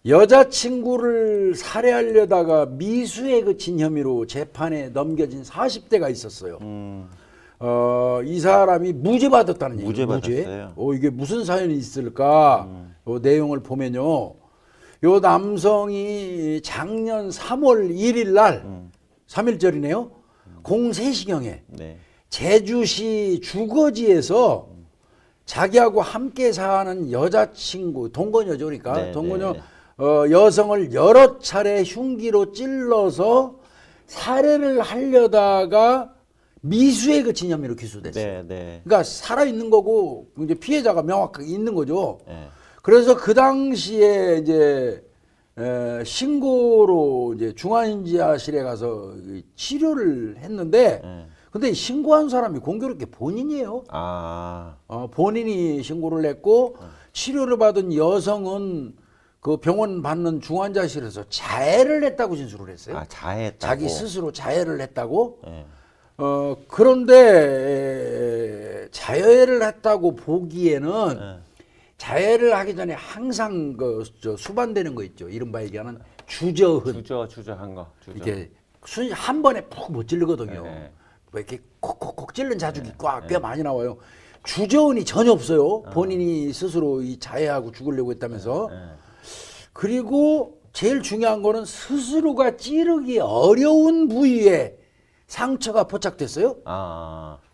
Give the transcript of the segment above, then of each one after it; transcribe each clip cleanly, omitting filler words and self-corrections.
여자친구를 살해하려다가 미수에 그친 혐의로 재판에 넘겨진 40대가 있었어요. 이 사람이 무죄 받았다는 얘기예요. 무죄 받았어요. 이게 무슨 사연이 있을까? 내용을 보면요. 요 남성이 작년 3월 1일 날 3일절이네요. 03시경에 네. 제주시 주거지에서 자기하고 함께 사는 여자친구, 동거녀죠, 그러니까 네, 동거녀 네, 여성을 여러 차례 흉기로 찔러서 살해를 하려다가 미수에 그친 혐의로 기소됐어요. 네, 네. 그러니까 살아 있는 거고 이제 피해자가 명확하게 있는 거죠. 네. 그래서 그 당시에 이제 신고로 이제 중환자실에 가서 치료를 했는데, 근데 신고한 사람이 공교롭게 본인이에요. 본인이 신고를 했고 치료를 받은 여성은 그 병원 받는 중환자실에서 자해를 했다고 진술을 했어요. 자해했다고. 자기 스스로 자해를 했다고. 네. 그런데 자해를 했다고 보기에는 자해를 하기 전에 항상 수반되는 거 있죠. 이른바 얘기하는 주저흔. 주저한 거. 이렇게 한 번에 푹 못 찌르거든요. 네. 뭐 이렇게 콕콕콕 찌른 자죽이 꽤 많이 나와요. 주저흔이 전혀 없어요. 본인이 스스로 이 자해하고 죽으려고 했다면서. 그리고 제일 중요한 거는 스스로가 찌르기 어려운 부위에 상처가 포착됐어요.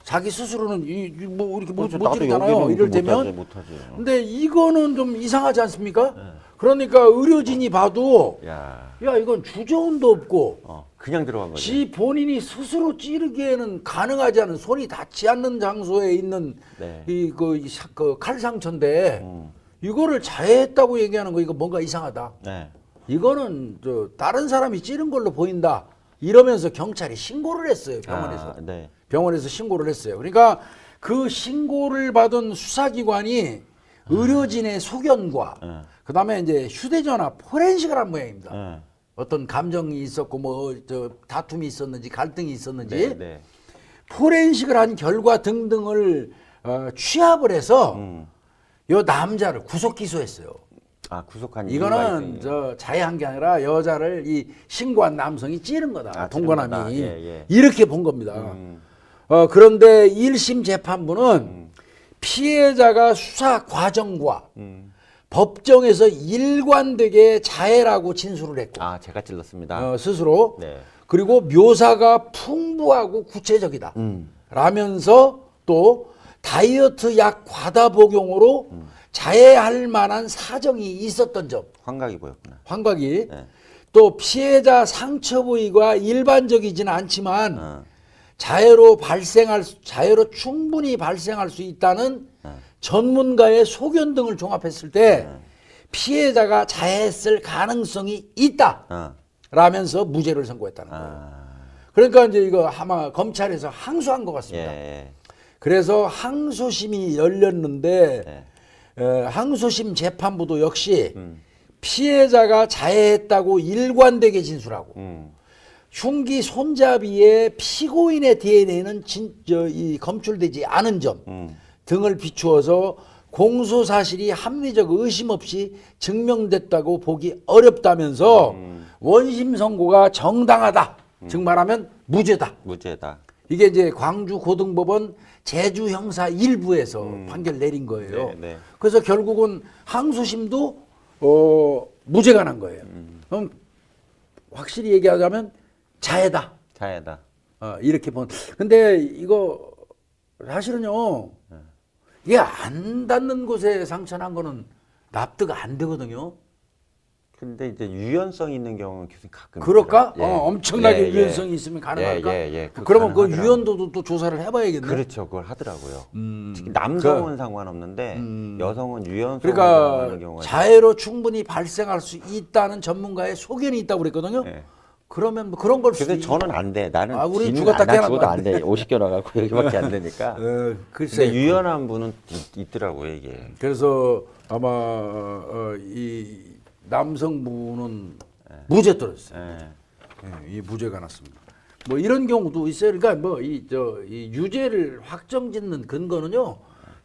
자기 스스로는 뭐 이렇게 못 찌르잖아요. 이럴 때면. 못하죠. 근데 이거는 좀 이상하지 않습니까? 그러니까 의료진이 봐도 야 이건 주저흔도 없고 그냥 들어간 거죠. 지 본인이 스스로 찌르기에는 가능하지 않은 손이 닿지 않는 장소에 있는 네. 그 칼 상처인데 이거를 자해했다고 얘기하는 거 이거 뭔가 이상하다. 네. 이거는 다른 사람이 찌른 걸로 보인다. 이러면서 경찰이 신고를 했어요. 병원에서. 네. 병원에서 신고를 했어요. 그러니까 그 신고를 받은 수사기관이 의료진의 소견과 그다음에 이제 휴대전화 포렌식을 한 모양입니다. 어떤 감정이 있었고 뭐 다툼이 있었는지 갈등이 있었는지 네. 포렌식을 한 결과 등등을 취합을 해서 이 남자를 구속 기소했어요. 구속한 이거는 자해한 게 아니라 여자를 이 신고한 남성이 찌른 거다. 동거남이 이렇게 본 겁니다. 그런데 1심 재판부는 피해자가 수사 과정과 법정에서 일관되게 자해라고 진술을 했고 제가 찔렀습니다. 스스로. 네. 그리고 묘사가 풍부하고 구체적이다 라면서 또 다이어트 약 과다 복용으로 자해할 만한 사정이 있었던 점. 환각이 보였구나. 환각이. 네. 또 피해자 상처 부위가 일반적이지는 않지만 자해로 충분히 발생할 수 있다는 전문가의 소견 등을 종합했을 때 피해자가 자해했을 가능성이 있다 라면서 무죄를 선고했다는 거예요. 그러니까 이제 이거 아마 검찰에서 항소한 것 같습니다. 그래서 항소심이 열렸는데 항소심 재판부도 역시 피해자가 자해했다고 일관되게 진술하고 흉기 손잡이에 피고인의 DNA는 검출되지 않은 점 등을 비추어서 공소 사실이 합리적 의심 없이 증명됐다고 보기 어렵다면서 원심 선고가 정당하다. 즉 말하면 무죄다. 이게 이제 광주 고등법원 제주 형사 1부에서 판결 내린 거예요. 네. 그래서 결국은 항소심도 무죄가 난 거예요. 그럼 확실히 얘기하자면 자해다. 이렇게 본. 근데 이거 사실은요. 이게 안 닿는 곳에 상처난 거는 납득 안 되거든요. 근데 이제 유연성 있는 경우는 교수님 가끔 그럴까? 엄청나게 유연성이 있으면 가능할까? 그러면 그 유연도도 또 조사를 해봐야겠네. 그렇죠, 그걸 하더라고요. 특히 남성은 상관없는데 여성은 유연성이 그러니까 있는 경우가 자해로 충분히 발생할 수 있다는 전문가의 소견이 있다고 그랬거든요. 그러면 뭐 그런 걸 수도. 저는 안 돼. 나는 우리 죽었다 깨어난 죽어도 안 돼. 50개 나가고 여기밖에 안 되니까. 글쎄. 근데 유연한 분은 있더라고요, 이게. 그래서 아마 이 남성분은 무죄 떨어졌어요. 이 무죄가 났습니다. 뭐 이런 경우도 있어요. 그러니까 뭐 이 유죄를 확정짓는 근거는요.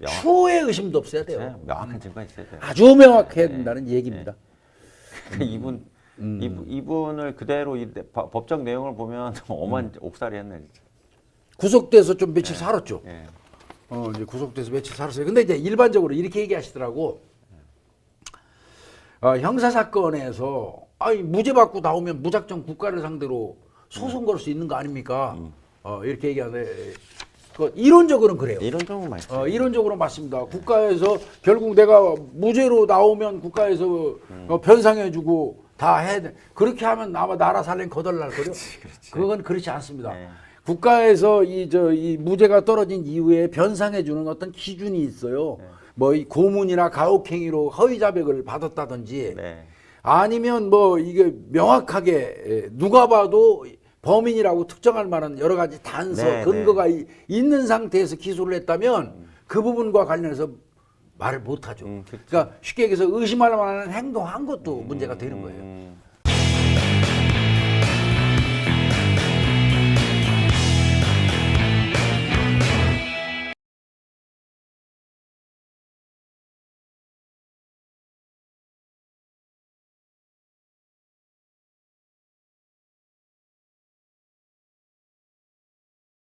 추호의 의심도 없어야 돼요. 명확한 증거가 있어야 돼요. 아주 명확해야 된다는 얘기입니다. 이분을 그대로 법정 내용을 보면 엄한 옥살이 했네 진짜. 구속돼서 좀 며칠 살았죠. 예. 이제 구속돼서 며칠 살았어요. 근데 이제 일반적으로 이렇게 얘기하시더라고. 형사 사건에서 무죄 받고 나오면 무작정 국가를 상대로 소송 걸 수 있는 거 아닙니까? 이렇게 얘기하는데 이론적으로는 그래요. 이론적으로 맞죠. 이론적으로 맞습니다. 국가에서 결국 내가 무죄로 나오면 국가에서 변상해주고 다 해야 돼. 그렇게 하면 아마 나라 살림 거덜날 거요. 그건 그렇지 않습니다. 네. 국가에서 이 무죄가 떨어진 이후에 변상해주는 어떤 기준이 있어요. 뭐 이 고문이나 가혹행위로 허위 자백을 받았다든지 네. 아니면 뭐 이게 명확하게 누가 봐도 범인이라고 특정할 만한 여러 가지 단서, 네, 근거가 있는 상태에서 기소를 했다면 그 부분과 관련해서 말을 못하죠. 그렇죠. 그러니까 쉽게 얘기해서 의심할 만한 행동한 것도 문제가 되는 거예요.